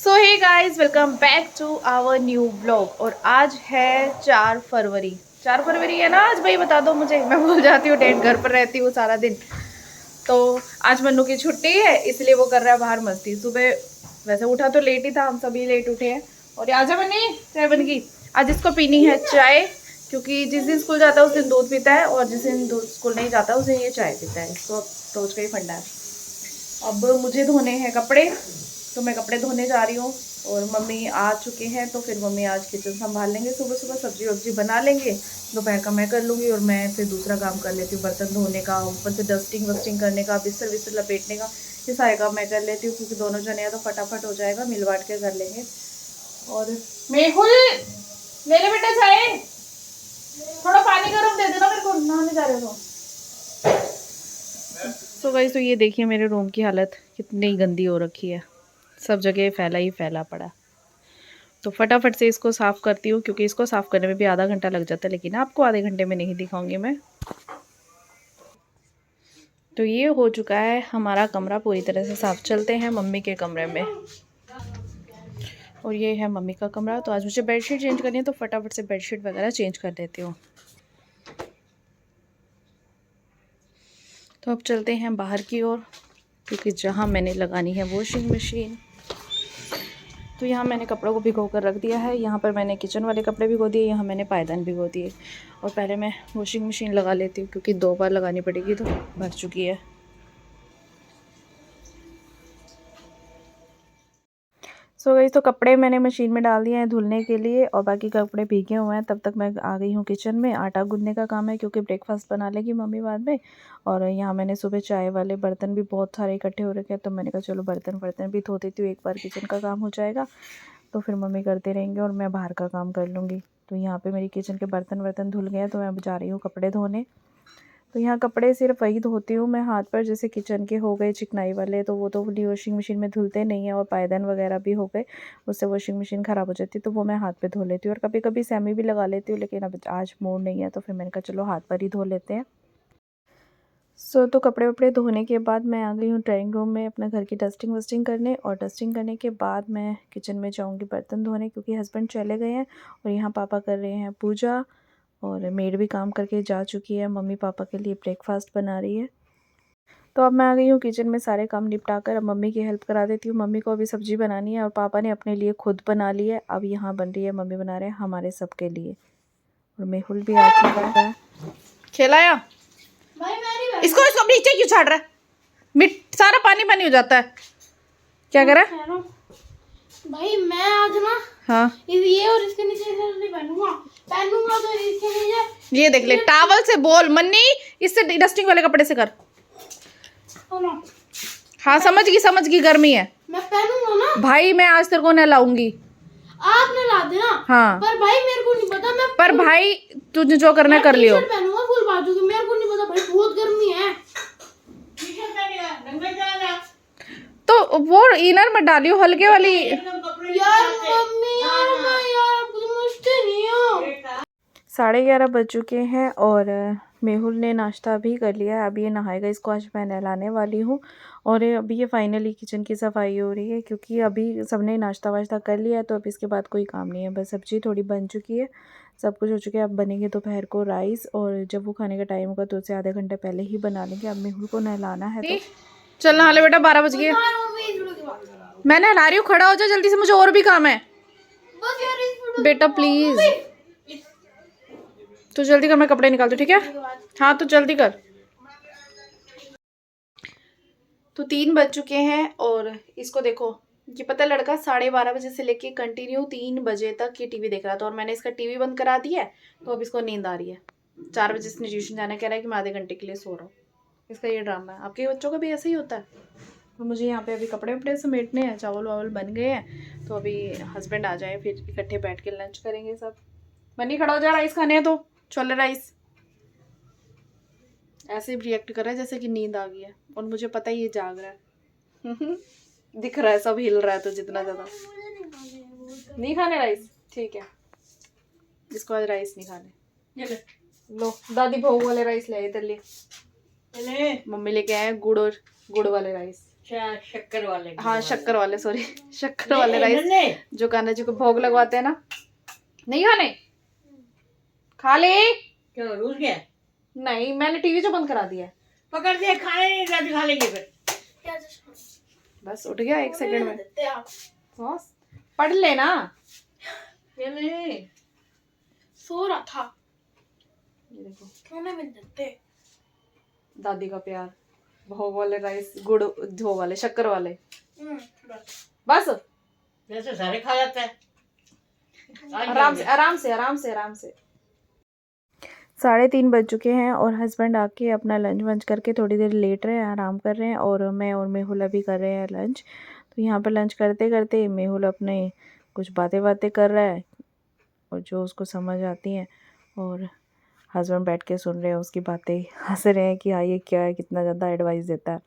So hey guys, welcome back to our new blog. और आज है 4 फरवरी। 4 फरवरी है ना आज? भाई बता दो मुझे, मैं भूल जाती हूँ डेट, घर पर रहती हूँ सारा दिन। तो आज मन्नू की छुट्टी है, इसलिए वो कर रहा है बाहर मस्ती। सुबह वैसे उठा तो लेट ही था, हम सभी लेट उठे हैं। और आजा बनी चाय बन गई। आज इसको पीनी है चाय, क्योंकि जिस दिन स्कूल जाता है उस दिन दूध पीता है, और जिस दिन स्कूल नहीं जाता उस दिन ये चाय पीता है। इसको रोज का ही फंडा है। अब मुझे धोने हैं कपड़े, तो मैं कपड़े धोने जा रही हूँ। और मम्मी आ चुके हैं, तो फिर मम्मी आज किचन संभाल लेंगे। सुबह सुबह सब्जी वब्जी बना लेंगे, दोपहर का मैं कर लूँगी। और मैं फिर दूसरा काम कर लेती हूँ, बर्तन धोने का, ऊपर से डस्टिंग वस्टिंग करने का, बिस्तर विस्तर लपेटने का, ये सारे काम मैं कर लेती हूँ, क्योंकि दोनों जने हैं तो फटाफट हो जाएगा, मिल बांट के कर लेंगे। और मेहुल ले ले बेटा चाय, थोड़ा पानी गर्म दे देना मेरे को, नहाने जा रहे हो। सो गाइस, तो ये देखिए मेरे रूम की हालत कितनी गंदी हो रखी है, सब जगह फैला ही फैला पड़ा। तो फटाफट से इसको साफ़ करती हूँ, क्योंकि इसको साफ़ करने में भी आधा घंटा लग जाता है, लेकिन आपको आधे घंटे में नहीं दिखाऊंगी मैं। तो ये हो चुका है हमारा कमरा पूरी तरह से साफ़। चलते हैं मम्मी के कमरे में। और ये है मम्मी का कमरा। तो आज मुझे बेडशीट चेंज करनी है, तो फटाफट से बेडशीट वगैरह चेंज कर देती हूँ। तो अब चलते हैं बाहर की ओर, क्योंकि जहाँ मैंने लगानी है वॉशिंग मशीन। तो यहाँ मैंने कपड़ों को भिगो कर रख दिया है। यहाँ पर मैंने किचन वाले कपड़े भिगो दिए, यहाँ मैंने पायदान भिगो दिए। और पहले मैं वॉशिंग मशीन लगा लेती हूँ, क्योंकि 2 बार लगानी पड़ेगी, तो भर चुकी है। सो गई, तो कपड़े मैंने मशीन में डाल दिए हैं धुलने के लिए, और बाकी कपड़े भीगे हुए हैं। तब तक मैं आ गई हूँ किचन में। आटा गूंदने का काम है, क्योंकि ब्रेकफास्ट बना लेगी मम्मी बाद में। और यहाँ मैंने सुबह चाय वाले बर्तन भी बहुत सारे इकट्ठे हो रखे हैं, तो मैंने कहा चलो बर्तन भी धो देती हूँ, एक बार किचन का काम हो जाएगा, तो फिर मम्मी करते रहेंगे और मैं बाहर का काम कर लूँगी। तो यहाँ पे मेरी किचन के बर्तन धुल गए हैं, तो मैं अब जा रही हूँ कपड़े धोने। तो यहाँ कपड़े सिर्फ वही धोती हूँ मैं हाथ पर, जैसे किचन के हो गए चिकनाई वाले, तो वो तो वॉशिंग मशीन में धुलते नहीं हैं। और पायदान वगैरह भी हो गए, उससे वॉशिंग मशीन ख़राब हो जाती है, तो वो मैं हाथ पे धो लेती हूँ। और कभी कभी सेमी भी लगा लेती हूँ, लेकिन अब आज मूड नहीं है, तो फिर मैंने कहा चलो हाथ पर ही धो लेते हैं। तो कपड़े वपड़े धोने के बाद मैं आ गई हूँ ड्राइंग रूम में अपना घर की डस्टिंग वस्टिंग करने। और डस्टिंग करने के बाद मैं किचन में जाऊँगी बर्तन धोने, क्योंकि हस्बैंड चले गए हैं और यहाँ पापा कर रहे हैं पूजा। और मेड भी काम करके जा चुकी है, मम्मी पापा के लिए ब्रेकफास्ट बना रही है। तो अब मैं आ गई हूँ किचन में सारे काम निपटा कर। अब मम्मी की हेल्प करा देती हूँ। मम्मी को अभी सब्जी बनानी है, और पापा ने अपने लिए खुद बना ली है। अब यहाँ बन रही है, मम्मी बना रहे हैं हमारे सब के लिए। और मेहुल भी आ चुका है। खिलाया इसको, इसको नीचे क्यों छाड़ रहा है? मिट सारा पानी पानी हो जाता है। क्या कर रहा है भाई? मैं आज ना, हाँ ये और इसके नीचे नहीं पहनूंगा तो इसके नीचे ये देख ले, टॉवल से बोल मन्नी, इससे डस्टिंग वाले कपड़े से कर। हाँ समझ गई गर्मी है। मैं पहनूंगा ना भाई, मैं आज तेरे को नहलाऊंगी। आपने ला देना। हाँ पर भाई मेरे को नहीं पता, मैं पर भाई तुझे जो करना कर लियो। पहनूंगा फुल बाजू की, मेरे को नहीं पता भाई, बहुत गर्मी है। तो वो इनर मत डालियो, हल्के वाली। यार मम्मी यार समझते नहीं हो। 11:30 बज चुके हैं, और मेहुल ने नाश्ता भी कर लिया है। अभी ये नहाएगा, इसको आज मैं नहलाने वाली हूँ। और अभी ये फाइनली किचन की सफाई हो रही है, क्योंकि अभी सबने नाश्ता वाश्ता कर लिया है, तो अब इसके बाद कोई काम नहीं है। बस सब्जी थोड़ी बन चुकी है, सब कुछ हो चुका है। अब बनेंगे दोपहर को राइस, और जब वो खाने का टाइम होगा तो उससे आधे घंटे पहले ही बना लेंगे। अब मेहुल को नहलाना है, तो चल नहा ले बेटा, 12 बज गए। मैं नहला रही हूँ, खड़ा हो जा जल्दी से, मुझे और भी काम है बेटा प्लीज। तो जल्दी कर, मैं कपड़े निकाल दूँ, ठीक है? हाँ तो जल्दी कर। तो 3 बज चुके हैं, और इसको देखो, ये पता लड़का 12:30 बजे से लेके कंटिन्यू 3 बजे तक ये टीवी देख रहा था। और मैंने इसका टीवी बंद करा दिया है, तो अब इसको नींद आ रही है। 4 बजे इसने ट्यूशन जाना, कह रहा है कि मैं आधे घंटे के लिए सो रहा हूँ। इसका ये ड्रामा है। आपके बच्चों का भी ऐसा ही होता है? तो मुझे यहाँ पे अभी कपड़े वपड़े समेटने हैं, चावल वावल बन गए हैं, तो अभी हस्बैंड आ जाए, फिर इकट्ठे बैठ के लंच करेंगे सब। बनी खड़ा हो जा, राइस खाने हैं तो छोले राइस। ऐसे रिएक्ट कर रहा है जैसे कि नींद आ गई है, और मुझे पता ही ये जाग रहा है। दिख रहा है, सब हिल रहा है, तो जितना ज़्यादा नहीं खाने राइस, ठीक है। इसको आज राइस नहीं खाने। लो दादी भोग वाले राइस ले इधर ले। मम्मी लेके आए गुड़ वाले राइस। शक्कर वाले। हाँ शक्कर वाले, सॉरी शक्कर वाले राइस जो कान्हा जी को भोग लगवाते हैं ना। नहीं खाने? खा ले। क्यों रूस गया? नहीं, मैंने टीवी जो बंद करा दिया है। पकड़ दिया, खाने नहीं दादी खा लेंगे फिर। बस उठ गया 1 सेकंड में। देते आप बस पढ़ लेना। ये नहीं सो रहा था। ये देखो खाने में देते। दादी का प्यार। भोग वाले राइस, गुड़ वो वाले शक्कर वाले। बस बस जैसे सारे खा जाता है। आराम से आराम से आराम से आराम से। 3:30 बज चुके हैं और हस्बैंड आके अपना लंच वंच करके थोड़ी देर लेट रहे हैं, आराम कर रहे हैं। और मैं और मेहुल अभी कर रहे हैं लंच। तो यहाँ पर लंच करते करते मेहुल अपने कुछ बातें कर रहा है और जो उसको समझ आती हैं, और हस्बैंड बैठ के सुन रहे हैं उसकी बातें, हंस रहे हैं कि हाँ ये क्या है, कितना ज़्यादा एडवाइस देता है।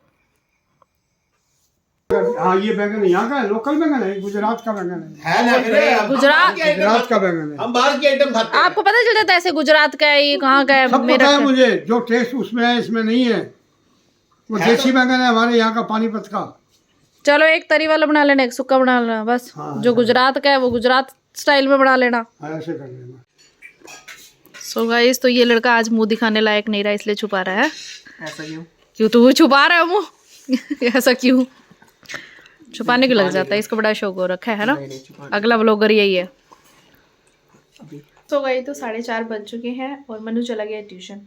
हाँ ये बैंगन यहाँ का है, लोकल बैंगन है, गुजरात का बैंगन है ना फिर गुजरात का बैंगन है। हम बाहर की आइटम खाते हैं। आपको पता चल जाता है ऐसे गुजरात का है, ये कहाँ का है? सब पता है मुझे, जो टेस्ट उसमें है इसमें नहीं है। वो देसी बैंगन है हमारे यहाँ का, पानीपत का। चलो एक तरी वाला बना लेना, एक सुक्का बना लेना बस। हाँ, जो गुजरात का है वो गुजरात स्टाइल में बना लेना। ऐसे कर लेना। सो गाइस, तो ये लड़का आज मुंह दिखाने लायक नहीं रहा, इसलिए छुपा रहा है। ऐसा क्यों? क्यों तो वो छुपा रहा है मुंह ऐसा क्यों? छुपाने को लग जाता है, इसको बड़ा शौक हो रखा है ना। अगला व्लॉगर यही है। सो गई तो 4:30 बज चुके हैं और मनु चला गया ट्यूशन।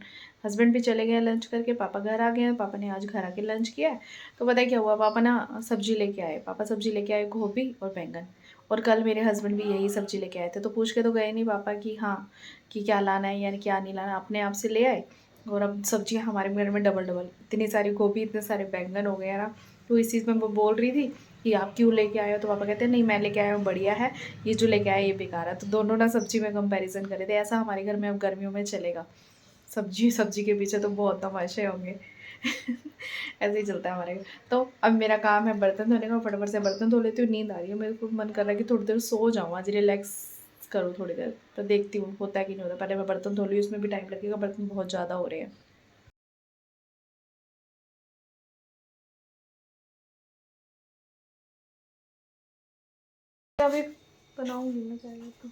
हस्बैंड भी चले गए लंच करके, पापा घर आ गए हैं। पापा ने आज घर आके लंच किया है। तो पता है क्या हुआ, पापा ना सब्जी लेके आए। पापा सब्जी लेके आए गोभी और बैंगन। और कल मेरे हस्बैंड भी यही सब्जी लेके आए थे। तो पूछ के तो गए नहीं पापा कि हाँ कि क्या लाना है यानी क्या नहीं लाना, अपने आप से ले आए। और अब सब्जियाँ हमारे घर में डबल इतनी सारी गोभी, इतने सारे बैंगन हो गए ना। तो इस चीज़ में वो बोल रही थी कि आप क्यों लेके आए हो। तो पापा कहते हैं नहीं मैं लेके आया हूँ, बढ़िया है, ये जो लेके आया ये बेकार है। तो दोनों ना सब्जी में कंपैरिजन करे थे। ऐसा हमारे घर में अब गर्मियों में चलेगा, सब्जी के पीछे तो बहुत तमाशे होंगे ऐसे ही चलता है हमारे घर। तो अब मेरा काम है बर्तन धोने का, फटाफट से बर्तन धो लेती हूँ। नींद आ रही है, मेरे को मन कर रहा है कि थोड़ी देर सो जाऊँ, आज रिलैक्स करूँ थोड़ी देर। तो देखती हूँ होता है कि नहीं होता। पहले मैं बर्तन धो लूँ, उसमें भी टाइम लगेगा, बर्तन बहुत ज़्यादा हो रहे हैं। अभी बनाऊंगी मैं चाहिए तो।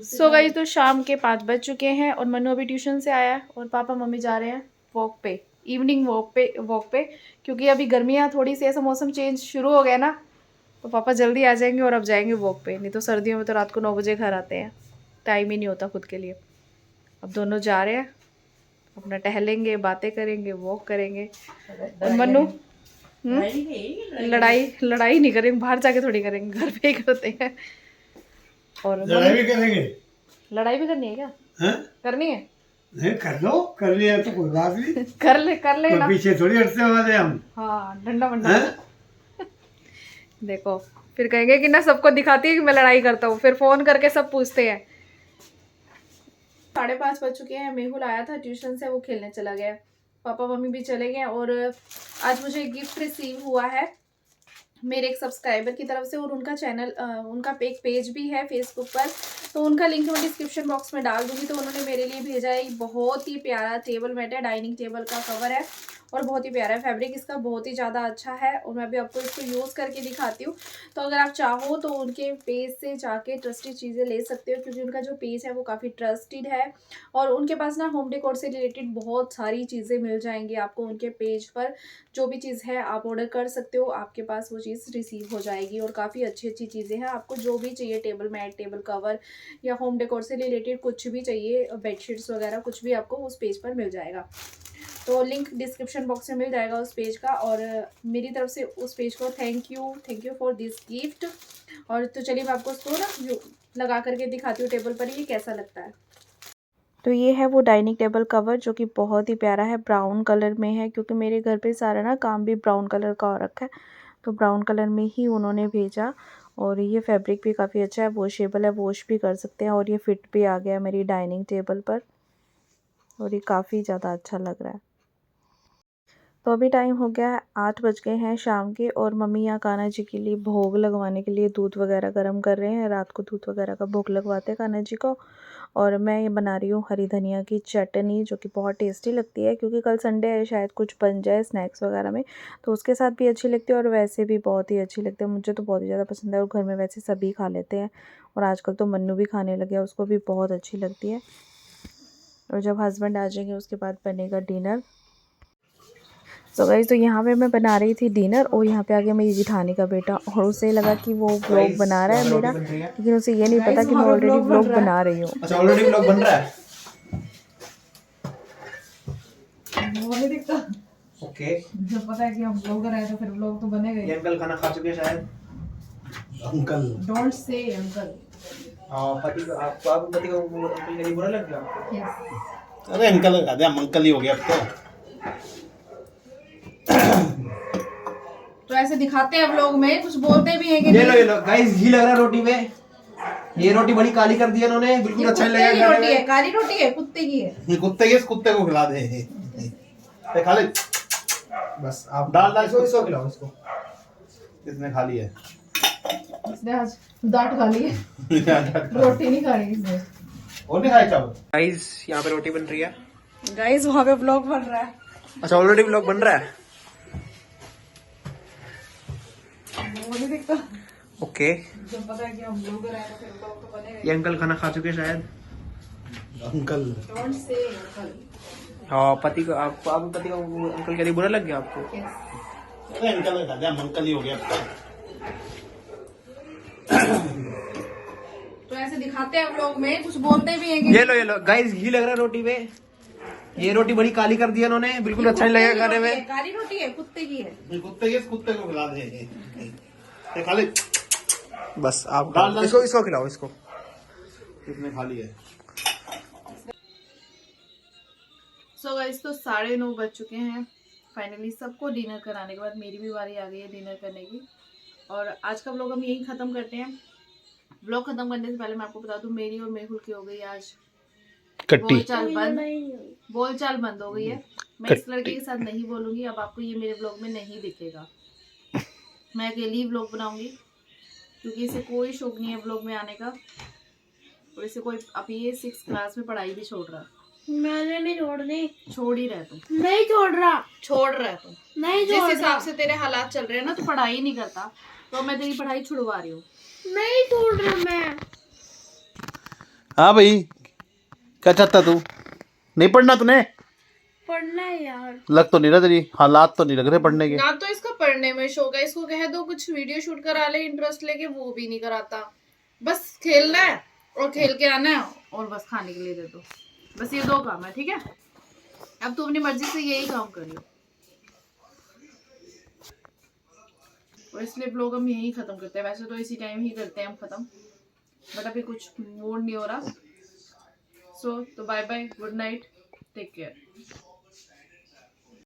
सो गई तो शाम के 5 बज चुके हैं और मनु अभी ट्यूशन से आया है और पापा मम्मी जा रहे हैं वॉक पे, इवनिंग वॉक पे क्योंकि अभी गर्मियाँ थोड़ी सी, ऐसा मौसम चेंज शुरू हो गया ना, तो पापा जल्दी आ जाएंगे और अब जाएंगे वॉक पे। नहीं तो सर्दियों में तो रात को 9 बजे घर आते हैं, टाइम ही नहीं होता खुद के लिए। अब दोनों जा रहे हैं, अपना टहलेंगे, बातें करेंगे, वॉक करेंगे। और मनु लड़ाई नहीं करेंगे, बाहर जाके थोड़ी करेंगे, घर पे ही करते हैं। और लड़ाई भी करेंगे? लड़ाई भी करनी है क्या? है? करनी है? नहीं कर लो, कर लिया तो कोई बात नहीं। कर ले ना। पीछे थोड़ी हटने वाले हम। हाँ डंडा वंडा देखो फिर कहेंगे कि ना सबको दिखाती है कि मैं लड़ाई करता हूँ, फिर फोन करके सब पूछते हैं। 5:30 बज चुके हैं। मेहुल आया था ट्यूशन से, वो खेलने चला गया। पापा मम्मी भी चले गए। और आज मुझे गिफ्ट रिसीव हुआ है मेरे एक सब्सक्राइबर की तरफ से। और उनका चैनल, उनका एक पेज भी है फेसबुक पर, तो उनका लिंक मैं डिस्क्रिप्शन बॉक्स में डाल दूंगी। तो उन्होंने मेरे लिए भेजा है, बहुत ही प्यारा टेबल मैट है, डाइनिंग टेबल का कवर है और बहुत ही प्यारा है। फैब्रिक इसका बहुत ही ज़्यादा अच्छा है और मैं भी आपको इसको यूज़ करके दिखाती हूँ। तो अगर आप चाहो तो उनके पेज से जाके ट्रस्टेड चीज़ें ले सकते हो, क्योंकि उनका जो पेज है वो काफ़ी ट्रस्टेड है। और उनके पास ना होम डेकोर से रिलेटेड बहुत सारी चीज़ें मिल जाएंगी आपको उनके पेज पर। जो भी चीज़ है आप ऑर्डर कर सकते हो, आपके पास वो चीज़ रिसीव हो जाएगी। और काफ़ी अच्छी अच्छी चीज़ें हैं, आपको जो भी चाहिए, टेबल मैट, टेबल कवर या होम डेकोर से रिलेटेड कुछ भी चाहिए, बेडशीट्स वगैरह कुछ भी आपको उस पेज पर मिल जाएगा। तो लिंक डिस्क्रिप्शन बॉक्स में मिल जाएगा उस पेज का। और मेरी तरफ से उस पेज को thank you for this gift. और तो चलिए मैं आपको उसको ना लगा करके दिखाती हूँ टेबल पर, ये कैसा लगता है। तो ये है वो डाइनिंग टेबल कवर जो कि बहुत ही प्यारा है, ब्राउन कलर में है, क्योंकि मेरे घर पे सारा ना काम भी ब्राउन कलर का हो रखा है, तो ब्राउन कलर में ही उन्होंने भेजा। और ये फैब्रिक भी काफ़ी अच्छा है, वॉशेबल है, वॉश भी कर सकते हैं। और ये फिट भी आ गया मेरी डाइनिंग टेबल पर और ये काफ़ी ज़्यादा अच्छा लग रहा है। तो अभी टाइम हो गया है 8 बज गए हैं शाम के और मम्मी यहाँ कान्हा जी के लिए भोग लगवाने के लिए दूध वगैरह गर्म कर रहे हैं। रात को दूध वगैरह का भोग लगवाते हैं कान्हा जी को। और मैं ये बना रही हूँ हरी धनिया की चटनी, जो कि बहुत टेस्टी लगती है, क्योंकि कल संडे है, शायद कुछ बन जाए स्नैक्स वगैरह में, तो उसके साथ भी अच्छी लगती है और वैसे भी बहुत ही अच्छी लगती है। मुझे तो बहुत ही ज़्यादा पसंद है और घर में वैसे सभी खा लेते हैं, और आजकल तो मन्नू भी खाने लगे हैं, उसको भी बहुत अच्छी लगती है। और जब हस्बैंड आ जाएंगे उसके बाद बनेगा डिनर। सो गाइस, तो यहाँ पे मैं बना रही थी डिनर, और यहाँ पे आ गया मेरी जिठानी का बेटा, और उसे लगा कि वो व्लॉग बना रहा है मेरा, लेकिन उसे ये नहीं पता कि मैं ऑलरेडी व्लॉग बना रही हूँ। अच्छा ऑलरेडी व्लॉग बन रहा है। वो नहीं दिखता। ओके जब पता है कि हम ब्लॉगर हैं तो फिर ब्लॉग तो बनेगा ही। ये अंकल खाना खा चुके हैं शायद। Uncle don't say uncle. पति को आप पति को अंकल के लिए बुरा लग गया आपको? यस। अरे अंकल लगा दे, अंकल ही हो गया अब तो। तो ऐसे दिखाते हैं व्लॉग में, कुछ बोलते भी हैं कि ये लो गाइस, घी लग रहा है रोटी में। ये रोटी बड़ी काली कर दी है इन्होंने, बिल्कुल अच्छा नहीं कुत्ते की लगेगा। रोटी है, काली रोटी है, कुत्ते की है। ये कुत्ते के, इस कुत्ते को खिला दे। ये खा ले, बस आप डाल इसको खिलाओ इसको। इसने खा लिया इसने आज दांत खा ली है, रोटी नहीं खाई इसने। और नहीं खाए चावल। गाइस यहाँ पे रोटी बन रही है। गाइस वहाँ पे व्लॉग बन रहा है। अच्छा ऑलरेडी व्लॉग बन रहा है। वो नहीं दिखता। ओके जब पता है कि हम ब्लॉगर हैं तो फिर व्लॉग तो बनेगा ही। ये अंकल खाना खा चुके हैं शायद। Uncle don't say uncle. पति को आप पति को अंकल के लिए बुरा लग गया आपको? यस। अरे अंकल लगा दे, अंकल ही हो गया अब तो। तो ऐसे दिखाते हैं व्लॉग में, कुछ बोलते भी हैं कि ये लो गाइस, घी लग रहा है रोटी में। ये रोटी बड़ी काली कर दी है इन्होंने, बिल्कुल अच्छा नहीं लगेगा खाने में। काली रोटी है, कुत्ते की है। ये कुत्ते के, इस कुत्ते को खिला दे। ये खा ले, बस आप डाल इसको खिलाओ इसको। इसने खा लिया। सो गाइस, तो 9:30 बज चुके हैं। फाइनली सबको डिनर कराने के बाद मेरी भी बारी आ गई है डिनर करने की, और आज का व्लॉग हम यहीं ख़त्म करते हैं। व्लॉग ख़त्म करने से पहले मैं आपको बता दूं, मेरी और मेहुल की हो गई आज बोलचाल बंद हो गई है। मैं इस लड़के के साथ नहीं बोलूंगी, अब आपको ये मेरे व्लॉग में नहीं दिखेगा। मैं अकेली व्लॉग बनाऊंगी, क्योंकि इसे कोई शौक नहीं है व्लॉग में आने का, और इसे कोई, अब ये 6th क्लास में पढ़ाई भी छोड़ रहा है। मैंने नहीं छोड़नी। छोड़ ही रहे तुम, नहीं छोड़ रहा। छोड़ रहे तुम। नहीं जिस छोड़ हिसाब रहा। से तेरे हालात चल रहे हैं ना, तो पढ़ाई नहीं करता, तो मैं तेरी पढ़ाई छुड़वा रही हूँ। नहीं छोड़ रहा मैं। हाँ भाई, क्या चाहता तू? नहीं पढ़ना तूने? पढ़ना है यार। लग तो नहीं रहा, तेरी हालात तो नहीं लग रहे पढ़ने के। ना तो इसका पढ़ने में शौक है, इसको कह दो कुछ वीडियो शूट करा ले इंटरेस्ट लेके, वो भी नहीं कराता। बस खेलना है और खेल के आना है, और बस खाने के लिए दे दो, बस ये 2 काम है, ठीक है? अब तू अपनी मर्जी से यही काम कर लो, और इसलिए ब्लॉग हम यही खत्म करते हैं। वैसे तो इसी टाइम ही करते हैं हम खत्म, बट अभी कुछ मूड नहीं हो रहा। सो तो bye bye, good night, take care.